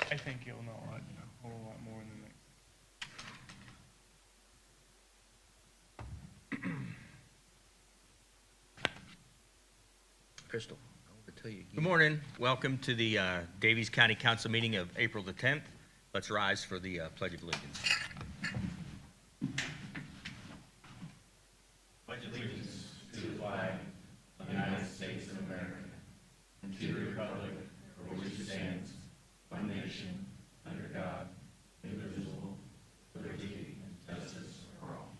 I think you'll know a whole lot more in the next. Crystal, I want to tell you again. Good morning. Welcome to the Daviess County Council meeting of April the 10th. Let's rise for the Pledge of Allegiance. Pledge allegiance to the flag of the United States of America and to the republic for which it stands, one nation, under God, indivisible, with liberty and justice for all.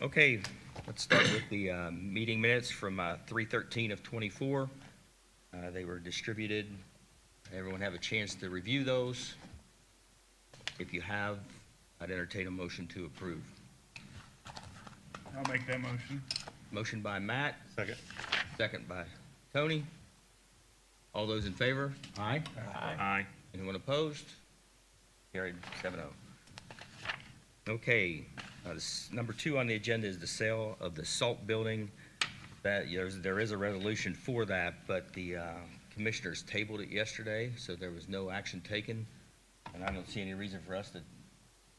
Okay, let's start with the meeting minutes from 3/13 of 24. They were distributed. Everyone have a chance to review those. If you have, I'd entertain a motion to approve. I'll make that motion. Motion by Matt, Second. second by Tony. All those in favor? Aye. Aye. Anyone opposed? Carried 7-0. Okay, number 2 on the agenda is the sale of the salt building. That there is a resolution for that, but the commissioners tabled it yesterday, so there was no action taken. And I don't see any reason for us to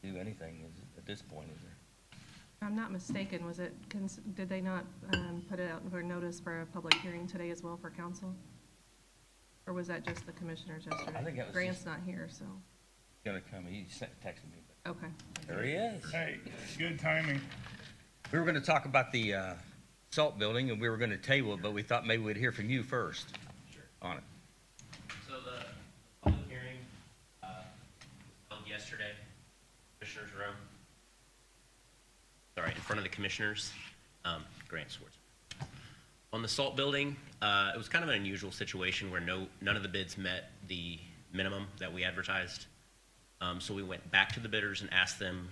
do anything at this point, is there? If I'm not mistaken, was it, did they not put it out for notice for a public hearing today as well for council? Or was that just the commissioners yesterday? I think that was Grant's just- not here, so, Gonna come, he texted me, but okay. there he is. Hey, good timing. We were gonna talk about the salt building, and we were gonna table it, but we thought maybe we'd hear from you first. Sure. On it. So the public hearing was held yesterday, Commissioners' Room. Sorry, in front of the commissioners, Grant Swartz. On the salt building, it was kind of an unusual situation where none of the bids met the minimum that we advertised. So we went back to the bidders and asked them,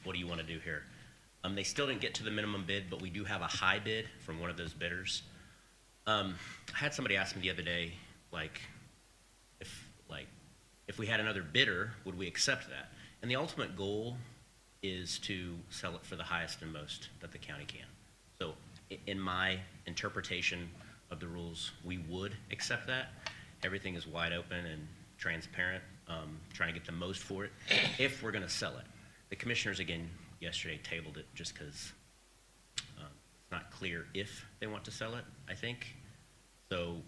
what do you want to do here? They still didn't get to the minimum bid, but we do have a high bid from one of those bidders. I had somebody ask me the other day, if we had another bidder, would we accept that? And the ultimate goal is to sell it for the highest and most that the county can. So in my interpretation of the rules, we would accept that. Everything is wide open and transparent, trying to get the most for it if we're going to sell it. The commissioners, again, yesterday tabled it just because it's not clear if they want to sell it, I think. So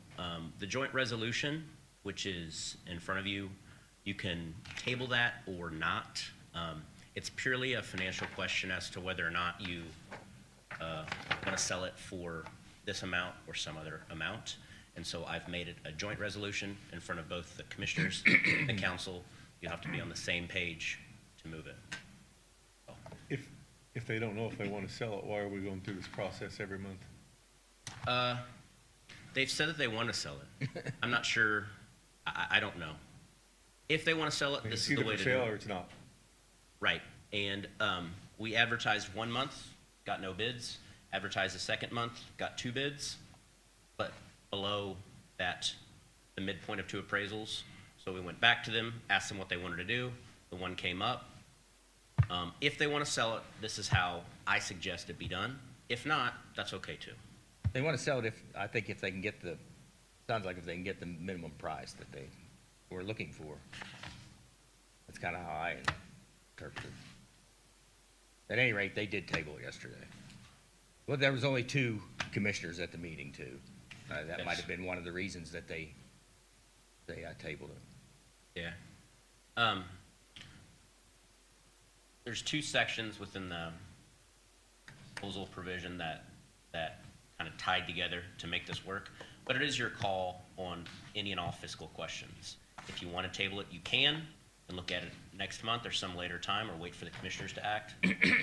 the joint resolution, which is in front of you, you can table that or not. It's purely a financial question as to whether or not you want to sell it for this amount or some other amount. And so I've made it a joint resolution in front of both the commissioners and the council. You have to be on the same page to move it. If they don't know if they want to sell it, why are we going through this process every month? They've said that they want to sell it. I'm not sure. I don't know. If they want to sell it, this is the way to do It's either for sale it. or it's not. Right. And we advertised 1 month, got no bids. Advertised the second month, got 2 bids. But below that, the midpoint of 2 appraisals. So we went back to them, asked them what they wanted to do. The one came up. If they want to sell it, this is how I suggest it be done. If not, that's okay too. They want to sell it I think if they can get sounds like if they can get the minimum price that they were looking for. That's kind of how I interpret it. At any rate, they did table it yesterday. Well, there was only 2 commissioners at the meeting too. That Yes. might have been one of the reasons that they tabled it. Yeah. There's 2 sections within the proposal provision that kind of tied together to make this work, but it is your call on any and all fiscal questions. If you want to table it, you can, and look at it next month or some later time, or wait for the commissioners to act.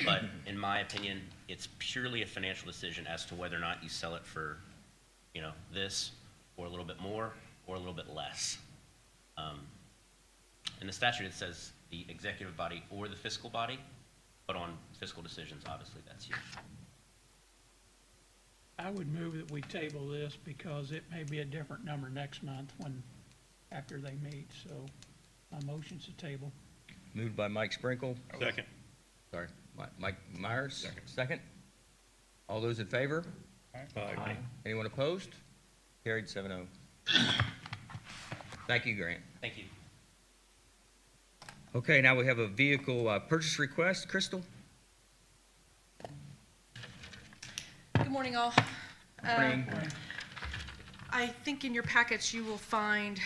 But in my opinion, it's purely a financial decision as to whether or not you sell it for, this, or a little bit more, or a little bit less. In the statute, it says the executive body or the fiscal body, but on fiscal decisions, obviously, that's you. I would move that we table this because it may be a different number next month after they meet, so my motion's to table. Moved by Mike Sprinkle. Second. Sorry, Mike Myers. Second. All those in favor? Aye. Anyone opposed? Carried 7-0. Thank you, Grant. Thank you. Okay, now we have a vehicle purchase request. Crystal? Good morning, all. Morning. I think in your packets you will find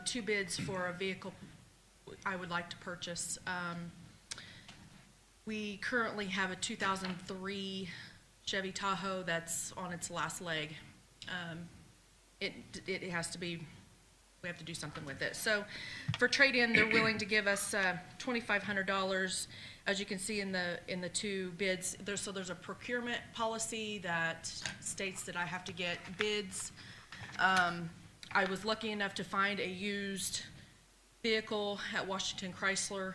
two bids for a vehicle I would like to purchase. We currently have a 2003 Chevy Tahoe that's on its last leg. It has to be, we have to do something with it. So for trade-in, they're willing to give us $2,500. As you can see in the two bids, there's a procurement policy that states that I have to get bids. I was lucky enough to find a used vehicle at Washington Chrysler.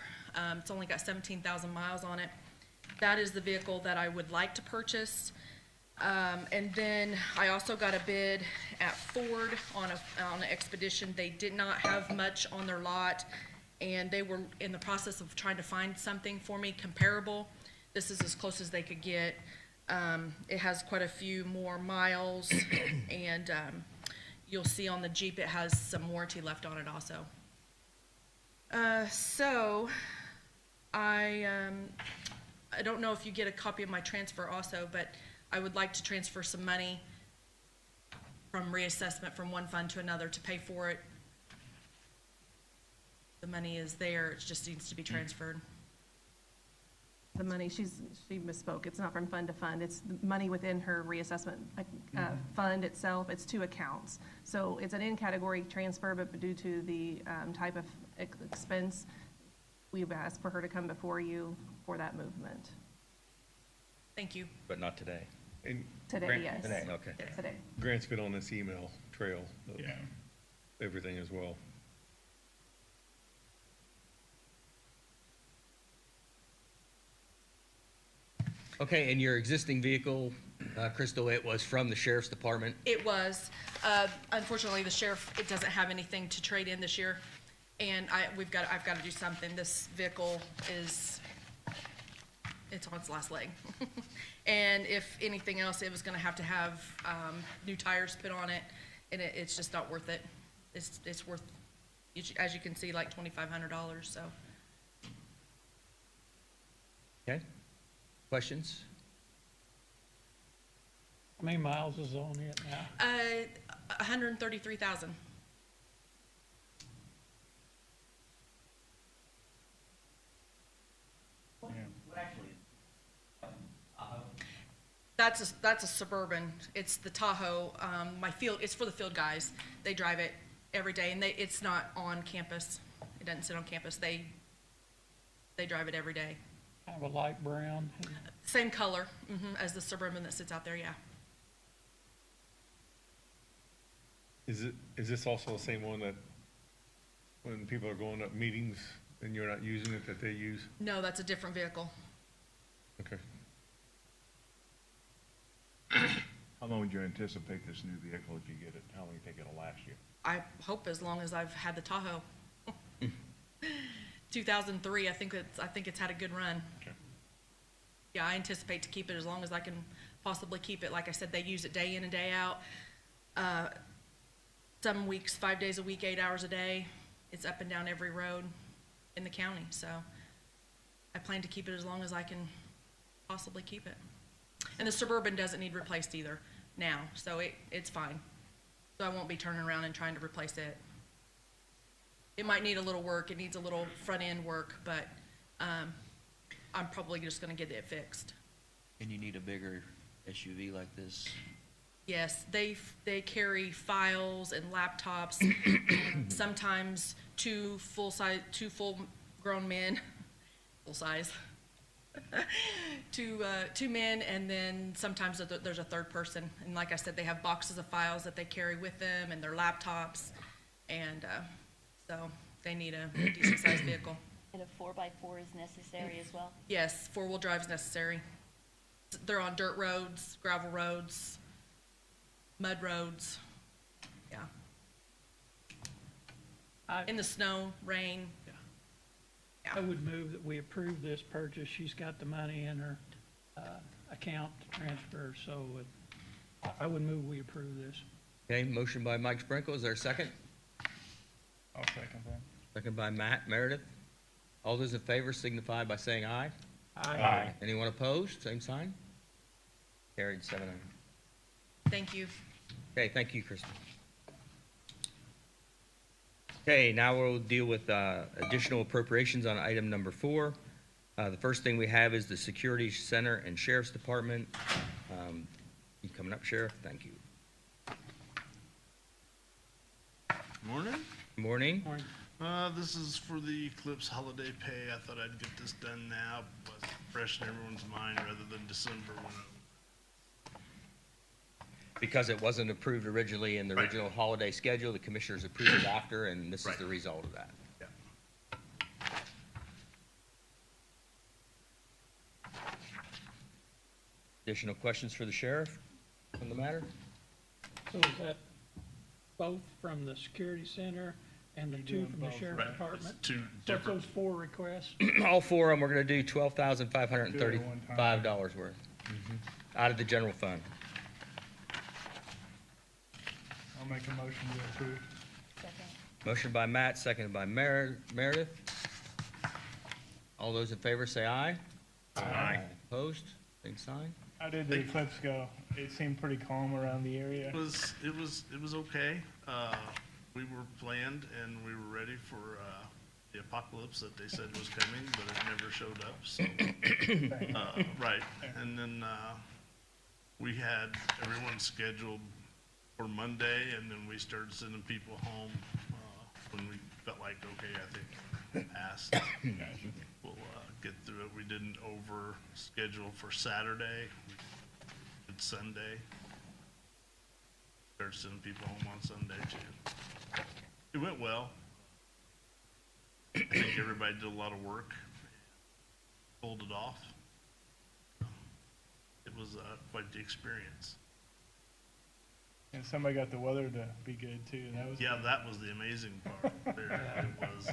It's only got 17,000 miles on it. That is the vehicle that I would like to purchase. And then I also got a bid at Ford on an Expedition. They did not have much on their lot, and they were in the process of trying to find something for me comparable. This is as close as they could get. It has quite a few more miles, and you'll see on the Jeep it has some warranty left on it also. So I don't know if you get a copy of my transfer also, but I would like to transfer some money from reassessment from one fund to another to pay for it. The money is there, it just needs to be transferred. The money, she misspoke. It's not from fund to fund. It's the money within her reassessment fund itself. It's two accounts. So it's an in-category transfer, but due to the type of expense, we've asked for her to come before you for that movement. Thank you. But not today. And Today, yes. Today, okay. Today. Grant's been on this email trail of Yeah. everything as well. Okay, and your existing vehicle, Crystal, it was from the sheriff's department. It was. Unfortunately, the sheriff, it doesn't have anything to trade in this year, and I've got to do something. This vehicle it's on its last leg. And if anything else, it was gonna have to have new tires put on it, and it's just not worth it. It's worth, as you can see, like $2,500, so. Okay? Questions? How many miles is on it now? 133,000. That's a Suburban. It's the Tahoe. It's for the field guys. They drive it every day, and it's not on campus. It doesn't sit on campus. They drive it every day. Kind of a light brown. Same color as the Suburban that sits out there. Yeah. Is this also the same one that when people are going up meetings and you're not using it, that they use? No, that's a different vehicle. Okay. How long would you anticipate this new vehicle if you get it? How long do you think it'll last you? I hope as long as I've had the Tahoe. 2003. I think it's had a good run. Okay. Yeah, I anticipate to keep it as long as I can possibly keep it. Like I said, they use it day in and day out. Some weeks, 5 days a week, 8 hours a day. It's up and down every road in the county. So I plan to keep it as long as I can possibly keep it. And the Suburban doesn't need replaced either now, so it's fine. So I won't be turning around and trying to replace it. It might need a little work. It needs a little front end work, but I'm probably just gonna get it fixed. And you need a bigger SUV like this? Yes, they carry files and laptops, sometimes two full-grown men, full size, two men, and then sometimes there's a third person. And like I said, they have boxes of files that they carry with them and their laptops, and so they need a decent-sized vehicle. And a 4x4 is necessary as well? Yes, four-wheel drive is necessary. They're on dirt roads, gravel roads, mud roads, yeah. In the snow, rain. I would move that we approve this purchase. She's got the money in her account to transfer, so I would move we approve this. Okay, motion by Mike Sprinkle, is there a second? I'll second that. Second by Matt Meredith. All those in favor signify by saying aye. Aye. Anyone opposed, same sign? Carried 7-0. Thank you. Okay, thank you, Kristen. Okay, now we'll deal with additional appropriations on item number 4. The first thing we have is the Security Center and Sheriff's Department. You coming up, Sheriff? Thank you. Morning. Morning. Morning. This is for the Eclipse holiday pay. I thought I'd get this done now, but fresh in everyone's mind rather than December when Because it wasn't approved originally in the Right. original holiday schedule, the commissioners approved it after, and this is Right. the result of that. Additional questions for the sheriff on the matter? So is that both from the security center and the two from the sheriff's Right. department? It's two So it's different, those 4 requests? All 4 of them, we're gonna do $12,535 worth out of the general fund. I'll make a motion to approve. Second. Motion by Matt, seconded by Meredith. All those in favor say aye. Aye. Opposed? Same sign. How did the eclipse go? It seemed pretty calm around the area. it was okay. We were planned and we were ready for, the apocalypse that they said was coming, but it never showed up, so. Right, and then, we had everyone scheduled for Monday, and then we started sending people home, when we felt like, okay, I think we passed. We'll, get through it. We didn't over-schedule for Saturday, we did Sunday. Started sending people home on Sunday too. It went well. I think everybody did a lot of work, pulled it off. It was, quite the experience. And somebody got the weather to be good too. That was. Yeah, that was the amazing part. It was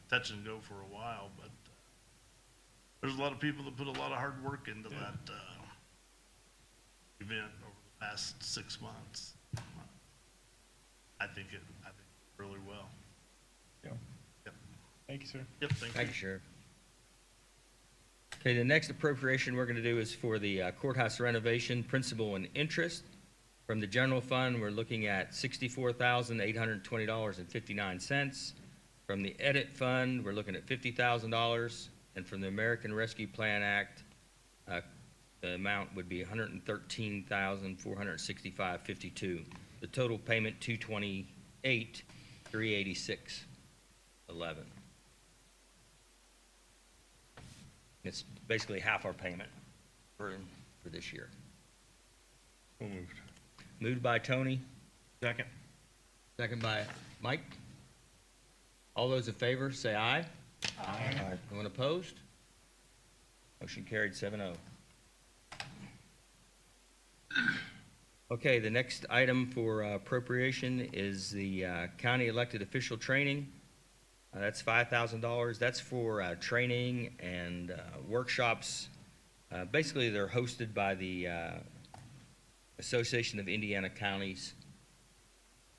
touch and go for a while, but there's a lot of people that put a lot of hard work into that event over the past 6 months. I think really well. Yeah. Yep. Thank you, sir. Yep, thank Thank you. you, Sheriff. Okay, the next appropriation we're gonna do is for the courthouse renovation, principal and interest. From the general fund, we're looking at $64,820.59. From the edit fund, we're looking at $50,000. And from the American Rescue Plan Act, the amount would be $113,465.52. The total payment, $228,386.11. It's basically half our payment for this year. So moved. Moved by Tony, Second. second by Mike. All those in favor, say aye. Aye. Anyone opposed? Motion carried 7-0. Okay, the next item for appropriation is the county elected official training. That's $5,000. That's for training and workshops. Basically, they're hosted by the Association of Indiana Counties.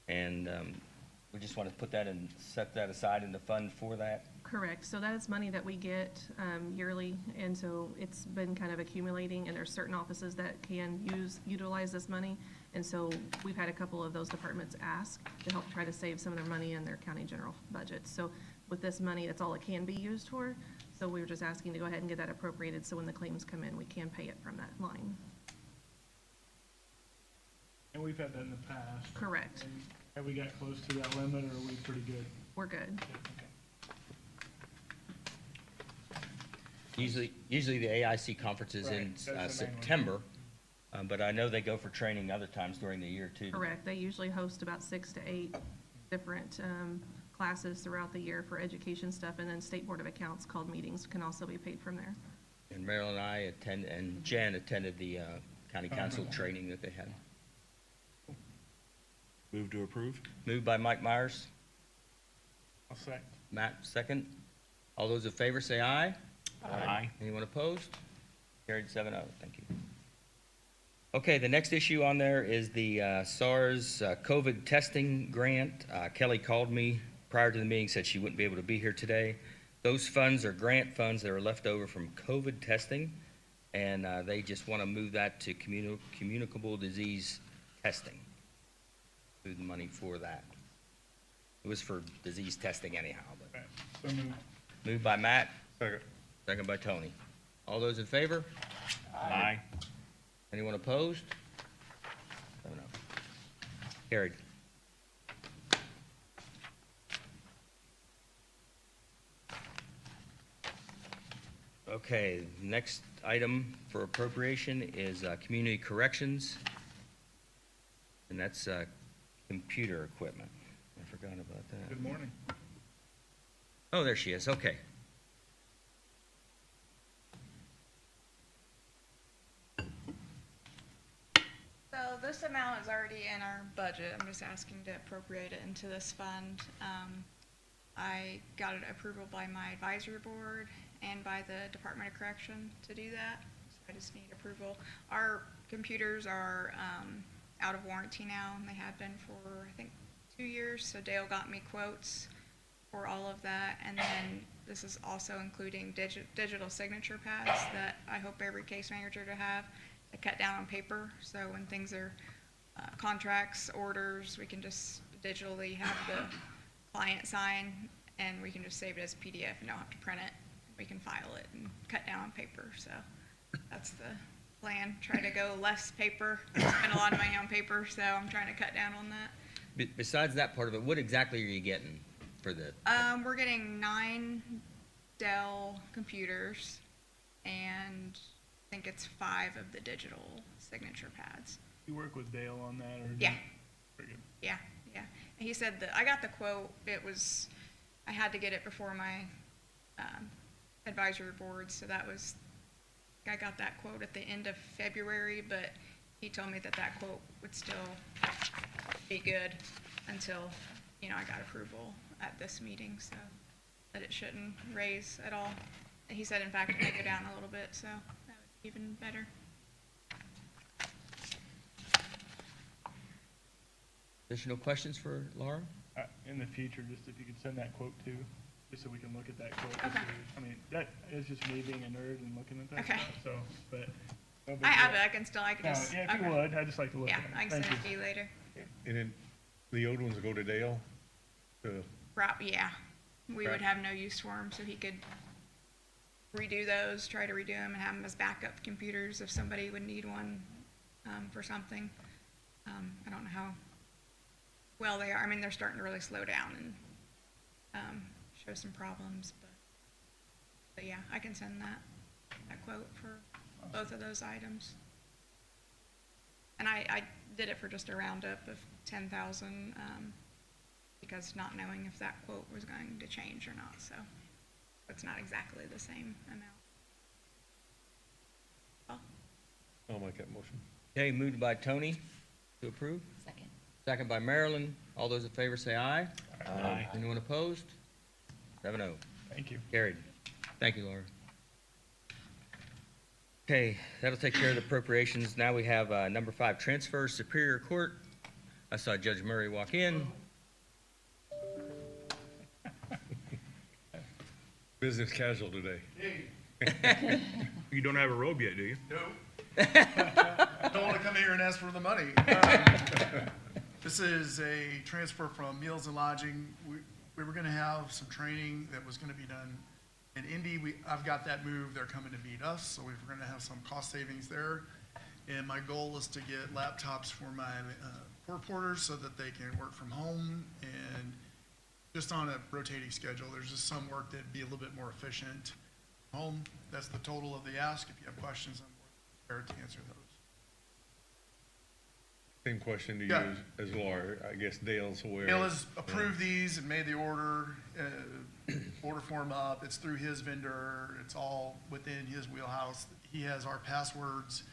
And we just want to put that and set that aside in the fund for that. Correct. So that is money that we get yearly, and so it's been kind of accumulating, and there's certain offices that can utilize this money. And so we've had a couple of those departments ask to help try to save some of their money in their county general budget. So with this money, that's all it can be used for. So we were just asking to go ahead and get that appropriated, so when the claims come in, we can pay it from that line. And we've had that in the past. Correct. And have we got close to that limit, or are we pretty good? We're good. Usually the AIC conference is in Right, that's the main one. September, but I know they go for training other times during the year too. Correct. They usually host about 6 to 8 different classes throughout the year for education stuff, and then State Board of Accounts called meetings can also be paid from there. And Marilyn and I and Jen attended the county council training that they had. Move to approve. Moved by Mike Myers, I'll second. Matt second. All those in favor say aye. Aye. Anyone opposed? Carried 7-0, thank you. Okay, the next issue on there is the SARS COVID testing grant. Kelly called me prior to the meeting, said she wouldn't be able to be here today. Those funds are grant funds that are left over from COVID testing, and they just want to move that to communicable disease testing. Move the money for that. It was for disease testing anyhow, but. Right. So moved. Moved by Matt, Second. second by Tony. All those in favor? Aye. Anyone opposed? 7-0. Carried. Okay, next item for appropriation is community corrections, and that's computer equipment. I forgot about that. Good morning. Oh, there she is, okay. So this amount is already in our budget. I'm just asking to appropriate it into this fund. I got an approval by my advisory board and by the Department of Correction to do that. So I just need approval. Our computers are out of warranty now, and they have been for, I think, 2 years. So Dale got me quotes for all of that. And then this is also including digital signature pads that I hope every case manager to have. To cut down on paper, so when things are contracts, orders, we can just digitally have the client sign, and we can just save it as a PDF and don't have to print it. We can file it and cut down on paper, so that's the plan. Try to go less paper. I spend a lot of money on paper, so I'm trying to cut down on that. Besides that part of it, what exactly are you getting for the? We're getting 9 Dell computers, and I think it's 5 of the digital signature pads. You work with Dale on that, or? Yeah. Very good. Yeah. And he said that I got the quote. I had to get it before my advisory board, so I got that quote at the end of February, but he told me that quote would still be good until, I got approval at this meeting, so that it shouldn't raise at all. He said, in fact, it may go down a little bit, so that would be even better. Additional questions for Laura? In the future, just if you could send that quote too, just so we can look at that quote. Okay. I mean, that is just me being a nerd and looking at that Okay. stuff, so, but. no big I have deal. it. I can No, just. yeah, if you okay. would, I'd just like to look Yeah, at it. I can Thank send you. it to you later. And then the old ones go to Dale? To- Yeah, we Okay. would have no use for him, so he could redo those, try to redo them, and have them as backup computers if somebody would need one for something. I don't know how well they are. I mean, they're starting to really slow down and show some problems, but yeah, I can send that quote for both of those items. And I did it for just a roundup of 10,000 because not knowing if that quote was going to change or not, so it's not exactly the same amount. I'll make that motion. Okay, moved by Tony to approve. Second. Second by Marilyn. All those in favor say aye. Aye. Anyone opposed? 7-0. Thank you. Carried. Thank you, Laura. Okay, that'll take care of the appropriations. Now we have number 5, transfer Superior Court. I saw Judge Murray walk in. Business casual today. You don't have a robe yet, do you? No. Don't want to come here and ask for the money. This is a transfer from meals and lodging. We were going to have some training that was going to be done in Indy. I've got that moved. They're coming to meet us, so we're going to have some cost savings there. And my goal is to get laptops for my court reporters so that they can work from home and just on a rotating schedule. There's just some work that'd be a little bit more efficient home. That's the total of the ask. If you have questions, I'm prepared to answer those. Same question to you Yeah. as Laura. I guess Dale's aware. Dale has approved these and made the order form up. It's through his vendor. It's all within his wheelhouse. He has our passwords.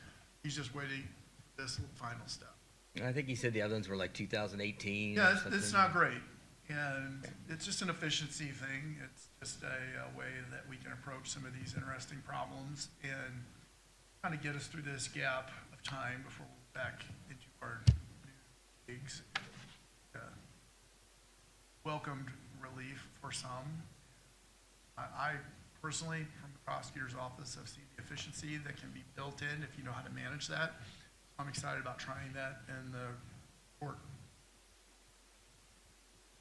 He's just waiting for this final step. I think he said the other ones were like 2018 or Yeah, something. it's not great. And it's just an efficiency thing. It's just a way that we can approach some of these interesting problems. And kind of get us through this gap of time before we're back into our new gigs. Welcomed relief for some. I personally, from the prosecutor's office, have seen the efficiency that can be built in if you know how to manage that. I'm excited about trying that in the court.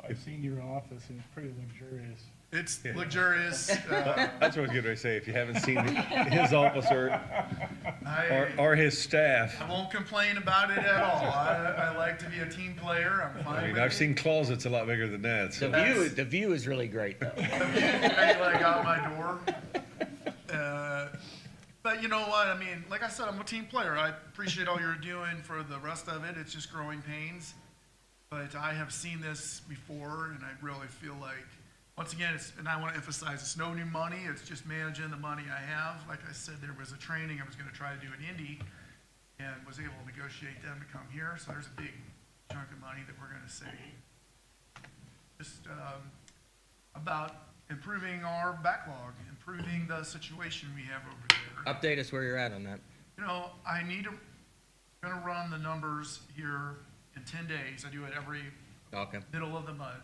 I've seen your office and it's pretty luxurious. It's luxurious. That's what I was getting ready to say. If you haven't seen his office or his staff. I won't complain about it at all. I like to be a team player. I'm fine I mean, with I've it. seen closets a lot bigger than that, so. The view is really great, though. The view's great, like out my door. But you know what? I mean, like I said, I'm a team player. I appreciate all you're doing. For the rest of it, it's just growing pains. But I have seen this before, and I really feel like, once again, and I want to emphasize, it's no new money. It's just managing the money I have. Like I said, there was a training I was going to try to do in Indy, and was able to negotiate them to come here. So there's a big chunk of money that we're going to save. Just about improving our backlog, improving the situation we have over there. Update us where you're at on that. You know, I'm going to run the numbers here in 10 days. I do it every middle of the month.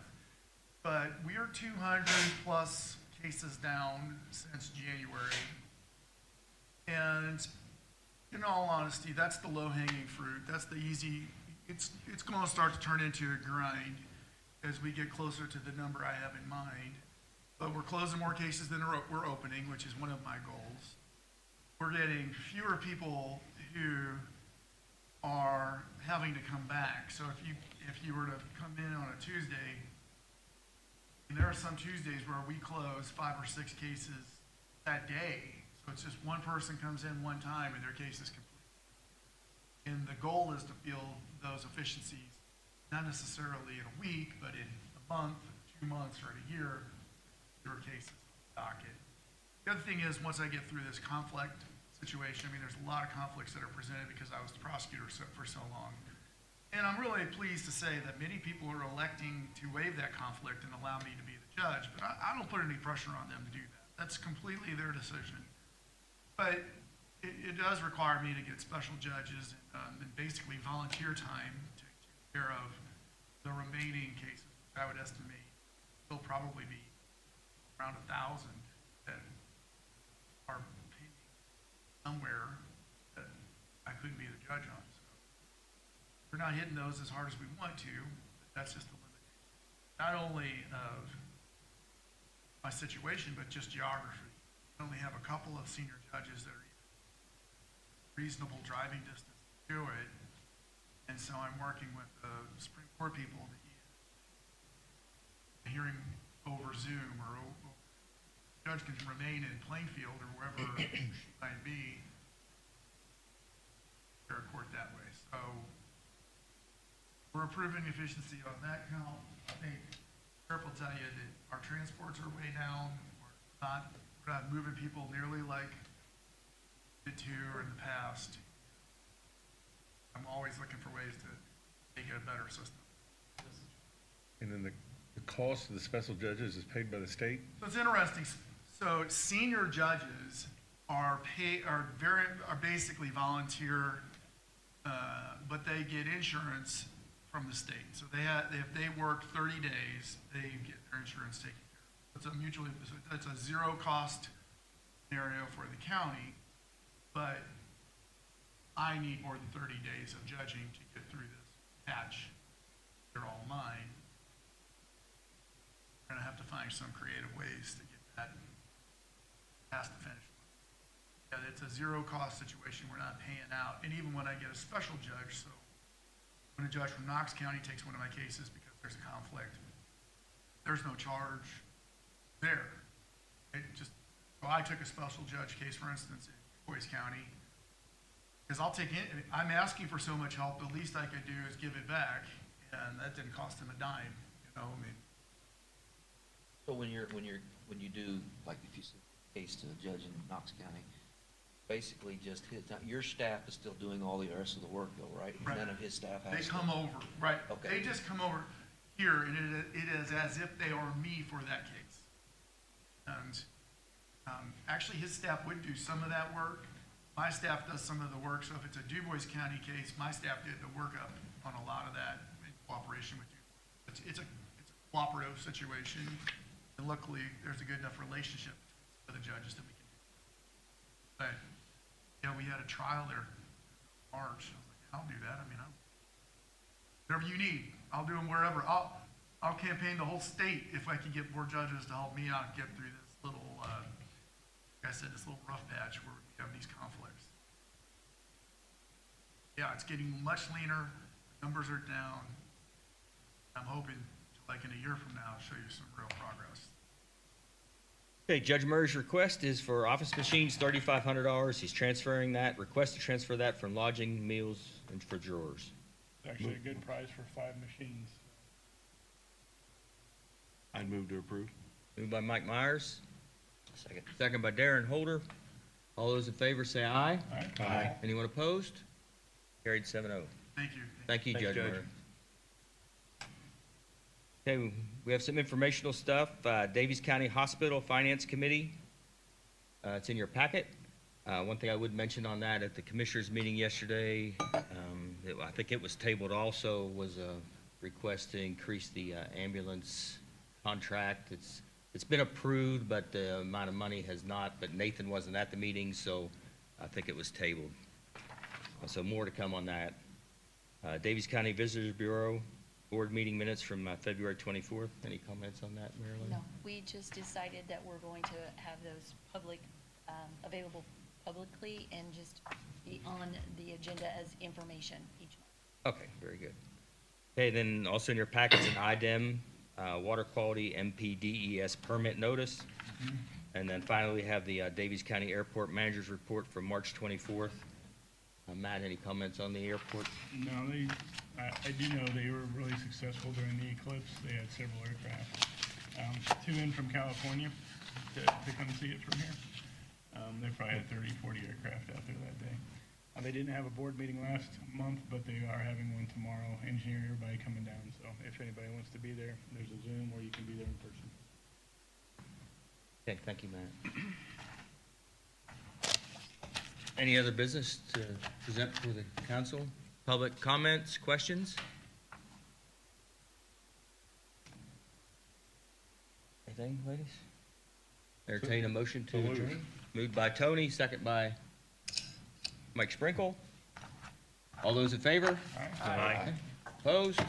But we are 200 plus cases down since January. And in all honesty, that's the low-hanging fruit. That's the easy, it's going to start to turn into a grind as we get closer to the number I have in mind. But we're closing more cases than we're opening, which is one of my goals. We're getting fewer people who are having to come back. So if you were to come in on a Tuesday, there are some Tuesdays where we close 5 or 6 cases that day. So it's just one person comes in one time and their case is complete. And the goal is to feel those efficiencies, not necessarily in a week, but in a month, 2 months, or in a year, fewer cases on the docket. The other thing is, once I get through this conflict situation, I mean, there's a lot of conflicts that are presented because I was the prosecutor for so long. And I'm really pleased to say that many people are electing to waive that conflict and allow me to be the judge, but I don't put any pressure on them to do that. That's completely their decision. But it does require me to get special judges and basically volunteer time to take care of the remaining cases, which I would estimate will probably be around 1,000 that are pending somewhere that I couldn't be the judge on. We're not hitting those as hard as we want to, but that's just the limitation. Not only of my situation, but just geography. I only have a couple of senior judges that are reasonable driving distance to do it. And so I'm working with the Supreme Court people to hearing over Zoom, or the judge can remain in Plainfield or wherever she might be, fair court that way. So we're improving efficiency on that count. I think Sheriff will tell you that our transports are way down. We're not moving people nearly like we did to or in the past. I'm always looking for ways to make it a better system. And then the cost of the special judges is paid by the state? So it's interesting. So senior judges are basically volunteer, but they get insurance from the state. So if they work 30 days, they get their insurance taken care of. It's a zero cost scenario for the county, but I need more than 30 days of judging to get through this patch. They're all mine. We're gonna have to find some creative ways to get that past the finish line. Yeah, it's a zero cost situation. We're not paying out. And even when I get a special judge, so when a judge from Knox County takes one of my cases because there's a conflict, there's no charge there. So I took a special judge case, for instance, in Boyce County, because I'm asking for so much help, the least I could do is give it back, and that didn't cost him a dime, I mean. So when you do, like if you send a case to a judge in Knox County, basically just your staff is still doing all the rest of the work though, right? Right. None of his staff has They to. come over, right. Okay. They just come over here, and it is as if they are me for that case. And actually, his staff would do some of that work. my staff does some of the work, so if it's a Dubois County case, my staff did the workup on a lot of that in cooperation with you. It's a cooperative situation, and luckily, there's a good enough relationship with the judges that we can do. But, yeah, we had a trial there in March. I was like, I'll do that. I mean, whatever you need, I'll do them wherever. I'll campaign the whole state if I can get more judges to help me out and get through this little, like I said, this little rough patch where we have these conflicts. Yeah, it's getting much leaner. Numbers are down. I'm hoping, like in a year from now, I'll show you some real progress. Okay, Judge Murray's request is for office machines, $3,500. He's transferring that, request to transfer that from lodging, meals, and for drawers. It's actually a good price for 5 machines. I'd move to approve. Moved by Mike Myers, Second. second by Darren Holder. All those in favor say aye. Aye. Anyone opposed? Carried 7-0. Thank you. Thank you, Thanks, Judge Judge. Murray. Okay, we have some informational stuff. Daviess County Hospital Finance Committee. It's in your packet. One thing I would mention on that, at the commissioners' meeting yesterday, I think it was tabled also, was a request to increase the ambulance contract. It's been approved, but the amount of money has not, but Nathan wasn't at the meeting, so I think it was tabled. So more to come on that. Daviess County Visitors Bureau, board meeting minutes from February 24th. Any comments on that, Marilyn? No, we just decided that we're going to have those available publicly and just be on the agenda as information each month. Okay, very good. Okay, then also in your packets, an IDEM, water quality MPDES permit notice. And then finally, we have the Daviess County Airport Manager's Report from March 24th. Matt, any comments on the airport? No, I do know they were really successful during the eclipse. They had several aircraft. 2 in from California to come see it from here. They probably had 30, 40 aircraft out there that day. They didn't have a board meeting last month, but they are having one tomorrow. Engineer, everybody coming down. So if anybody wants to be there, there's a Zoom where you can be there in person. Okay, thank you, Matt. Any other business to present for the council? Public comments, questions? Anything, ladies? Entertain a motion to adjourn. Moved by Tony, second by Mike Sprinkle. All those in favor? Aye. Opposed?